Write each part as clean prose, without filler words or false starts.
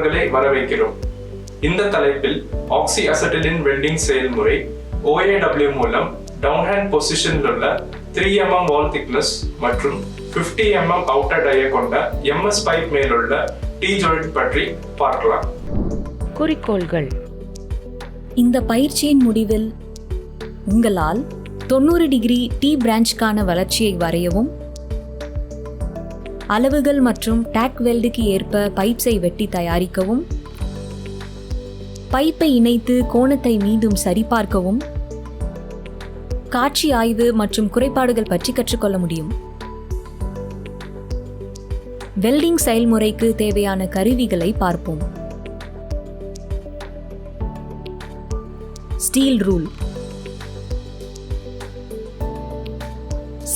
நண்பர்களை வரவேற்கிறோம். இந்த தலைப்பில் Oxy-Acetylene Welding செயல்முறை OAW மூலம் டவுன்ஹேண்ட் பொசிஷனில் உள்ள 3 mm வால் திக்னஸ் மற்றும் 50 mm அவுட்டர் டயை கொண்ட MS பைப் மேலுள்ள T-ஜாயிண்ட் பற்றி பார்க்கலாம். குறிக்கோள்கள். இந்த பயிற்சியின் முடிவில் உங்களால் 90 டிகிரி T பிரான்ச்கான வளர்ச்சியை வரையவும், அளவுகள் மற்றும் டேக் வெல்டுக்கு ஏற்ப பைப்ஸை வெட்டி தயாரிக்கவும், பைப்பை இணைத்து கோணத்தை மீண்டும் சரிபார்க்கவும், காட்சி ஆய்வு மற்றும் குறைபாடுகள் பற்றி கற்றுக்கொள்ள முடியும். வெல்டிங் செயல்முறைக்கு தேவையான கருவிகளை பார்ப்போம். Steel rule,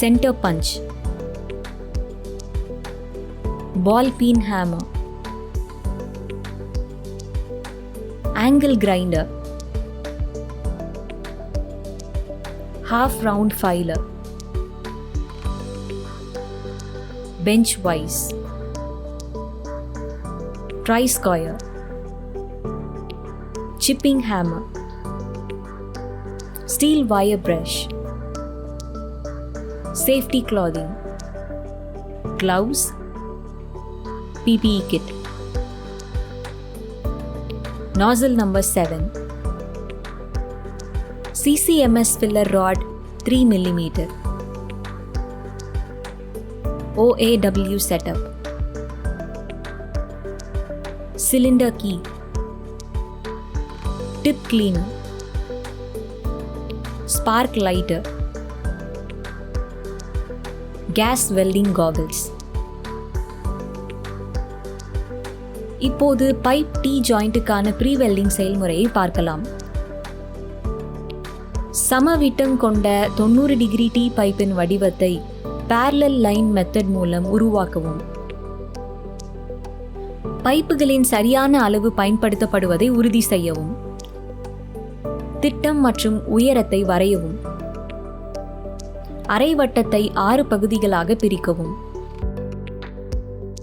centre punch, ball peen hammer, angle grinder, half round filer, bench vise, tri-square, chipping hammer, steel wire brush, safety clothing, gloves, PPE kit. Nozzle number 7, CCMS filler rod 3 mm, OAW setup, cylinder key, tip cleaner, spark lighter, gas welding goggles. இப்போது pipe T ஜாயிண்ட்டுக்கான pre welding செயல்முறையை பார்க்கலாம். சமவிட்டம் கொண்ட 90 degree T பைப்பின் வடிவத்தை parallel line method மூலம் உருவாக்கவும். பைப்புகளின் சரியான அளவு பயன்படுத்தப்படுவதை உறுதி செய்யவும். திட்டம் மற்றும் உயரத்தை வரையவும். அரை வட்டத்தை 6 பகுதிகளாக பிரிக்கவும்.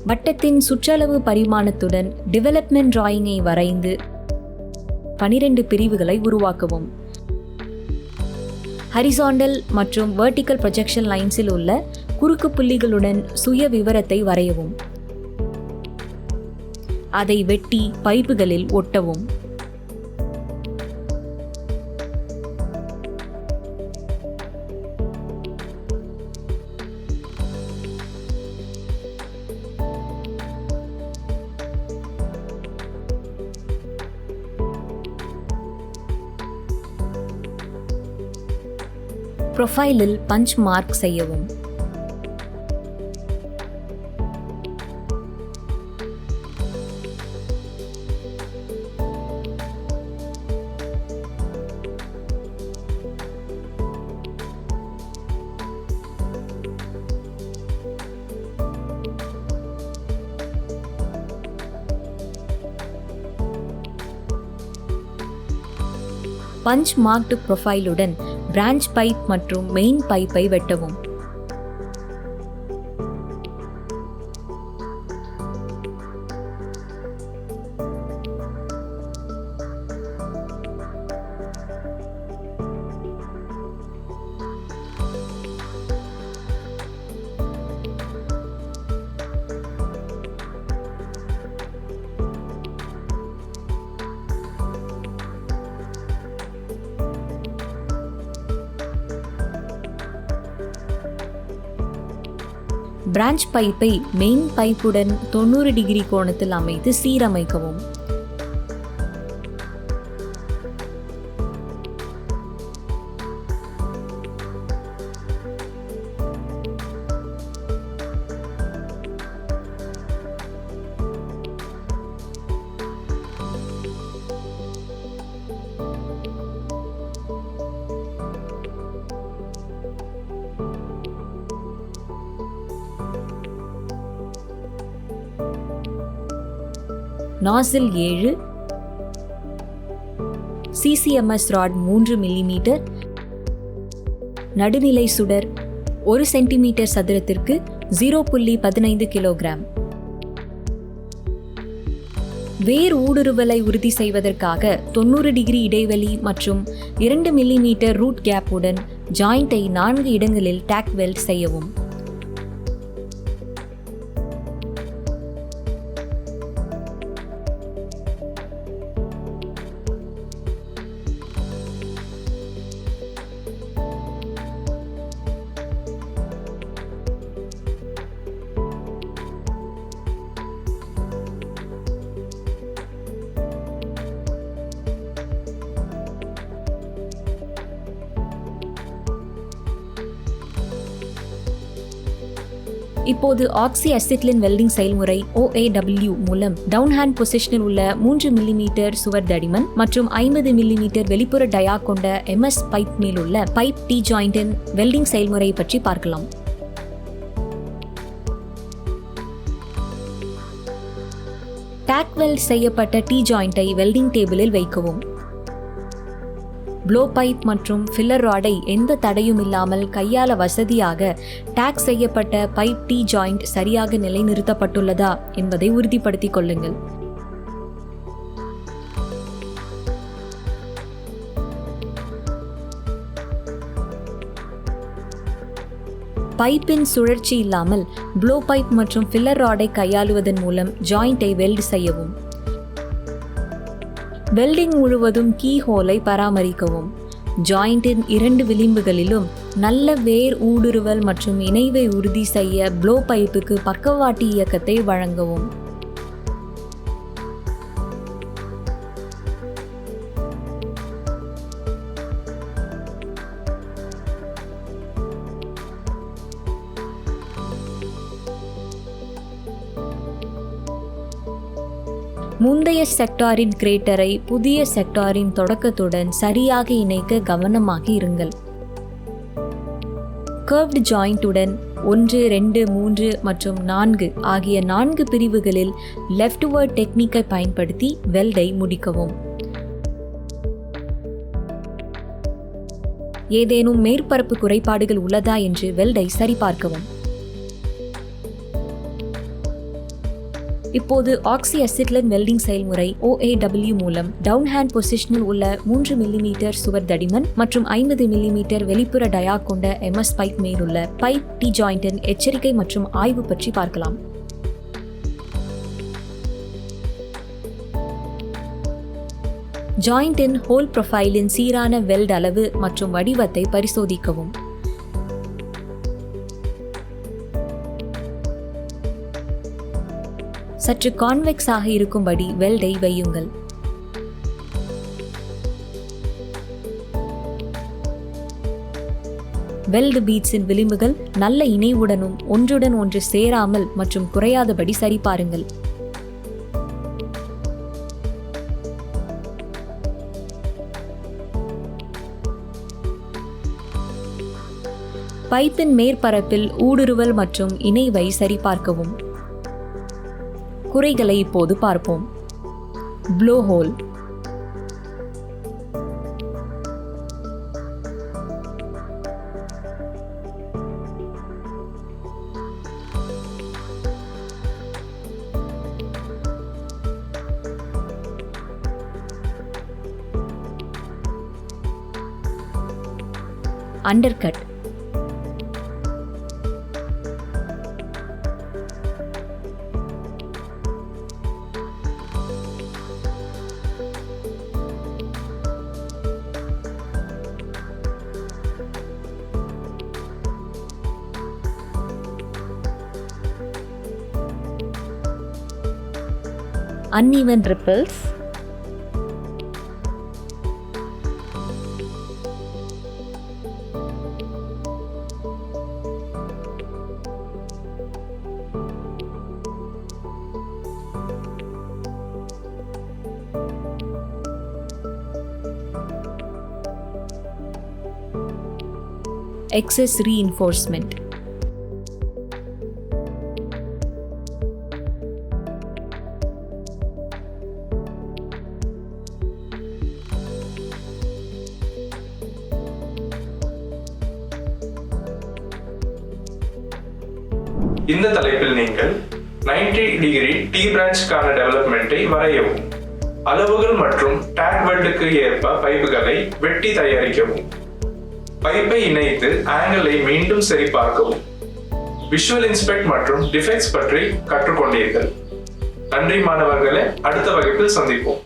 வட்டத்தின் சுற்றளவு பரிமாணத்துடன் டெவலப்மெண்ட் டிராயிங்கை வரைந்து 12 பிரிவுகளை உருவாக்கவும். ஹரிசாண்டல் மற்றும் வெர்டிக்கல் ப்ரொஜெக்ஷன் லைன்ஸில் உள்ள குறுக்கு புள்ளிகளுடன் சுய விவரத்தை வரையவும். அதை வெட்டி பைப்புகளில் ஒட்டவும். ப்ரொஃபைலில் பஞ்ச் மார்க் செய்யவும். பஞ்ச் மார்க்டு ப்ரொஃபைலுடன் பிரான்ச் பைப் மற்றும் மெயின் பைப்பை வெட்டவும். பிரான்ச் பைப்பை மெயின் பைப்புடன் 90 டிகிரி கோணத்தில் அமைத்து சீரமைக்கவும். நாசில் 7, CCMS ராட் 3 mm, நடுநிலை சுடர் 1 சென்டிமீட்டர் சதுரத்திற்கு 0.15 கிலோகிராம். வேர் ஊடுருவலை உறுதி செய்வதற்காக 90 டிகிரி இடைவெளி மற்றும் 2 மில்லிமீட்டர் ரூட் கேப்புடன் ஜாயிண்டை 4 இடங்களில் டேக் வெல்ட் செய்யவும். இப்போது ஆக்சி-அசிட்டிலின் வெல்டிங் செயல்முறை OAW மூலம் டவுன் ஹேண்ட் பொசிஷனில் உள்ள 3 மில்லிமீட்டர் சுவர் தடிமன் மற்றும் 50 மில்லிமீட்டர் வெளிப்புற டயா கொண்ட MS பைப் மேலுள்ள பைப் டி ஜாயிண்டின் வெல்டிங் செயல்முறை பற்றி பார்க்கலாம். டேக் வெல்ட் செய்யப்பட்ட டி ஜாயிண்டை வெல்டிங் டேபிளில் வைக்கவும். ப்ளோ பைப் மற்றும் ஃபில்லர் ராடை எந்த தடையும் இல்லாமல் கையாள வசதியாக டேக் செய்யப்பட்ட பைப் டி ஜாயிண்ட் சரியாக நிலைநிறுத்தப்பட்டுள்ளதா என்பதை உறுதிப்படுத்திக் கொள்ளுங்கள். பைப்பின் சுழற்சி இல்லாமல் ப்ளோ பைப் மற்றும் ஃபில்லர் ராடை கையாளுவதன் மூலம் ஜாயிண்டை வெல்ட் செய்யவும். வெல்டிங் முழுவதும் கீ ஹோலை பராமரிக்கவும். ஜாயிண்டின் 2 விளிம்புகளிலும் நல்ல வேர் ஊடுருவல் மற்றும் இணைவை உறுதி செய்ய ப்ளோ பைப்புக்கு பக்கவாட்டு இயக்கத்தை வழங்கவும். முந்தைய செக்டாரின் கிரேட்டரை புதிய செக்டாரின் தொடக்கத்துடன் சரியாக இணைக்க கவனமாக இருங்கள். கர்வ்டு ஜாயிண்ட்டுடன் 1, 2, 3 மற்றும் 4 ஆகிய 4 பிரிவுகளில் லெஃப்ட்வர்ட் டெக்னிக்கை பயன்படுத்தி வெல்டை முடிக்கவும். ஏதேனும் மேற்பரப்பு குறைபாடுகள் உள்ளதா என்று வெல்டை சரிபார்க்கவும். இப்போது ஆக்சி-அசிட்டிலின் வெல்டிங் செயல்முறை OAW மூலம் டவுன் ஹேண்ட் பொசிஷனில் உள்ள 3 மில்லிமீட்டர் சுவர் தடிமன் மற்றும் 50 மில்லிமீட்டர் வெளிப்புற டயா கொண்ட MS பைப் மேலுள்ள பைப் டி ஜாயிண்டின் எச்சரிக்கை மற்றும் ஆய்வு பற்றி பார்க்கலாம். ஜாயிண்டின் ஹோல் ப்ரொஃபைலின் சீரான வெல்ட் அளவு மற்றும் வடிவத்தை பரிசோதிக்கவும். சற்று கான்வெக்ஸ் ஆக இருக்கும்படி வெல்டை வையுங்கள். வெல்ட் பீட்ஸின் விளிம்புகள் நல்ல இணைவுடனும் ஒன்றுடன் ஒன்று சேராமல் மற்றும் குறையாதபடி சரிபாருங்கள். பைப்பின் மேற்பரப்பில் ஊடுருவல் மற்றும் இணைவை சரிபார்க்கவும். குறைகளை இப்போது பார்ப்போம். Blow hole. Undercut. uneven ripples, excess reinforcement. இந்த தலைப்பில் நீங்கள் 90 டிகிரி டி பிரான்ச்கான டெவலப்மெண்ட்டை வரையவும். அளவுகள் மற்றும் டேக் வெல்டுக்கு ஏற்ப பைப்புகளை வெட்டி தயாரிக்கவும். பைப்பை இணைத்து ஆங்கிளை மீண்டும் சரிபார்க்கவும். விஷுவல் இன்ஸ்பெக்ட் மற்றும் டிஃபெக்ட்ஸ் பற்றி கற்றுக்கொண்டீர்கள். நன்றி மாணவர்களே, அடுத்த வகுப்பில் சந்திப்போம்.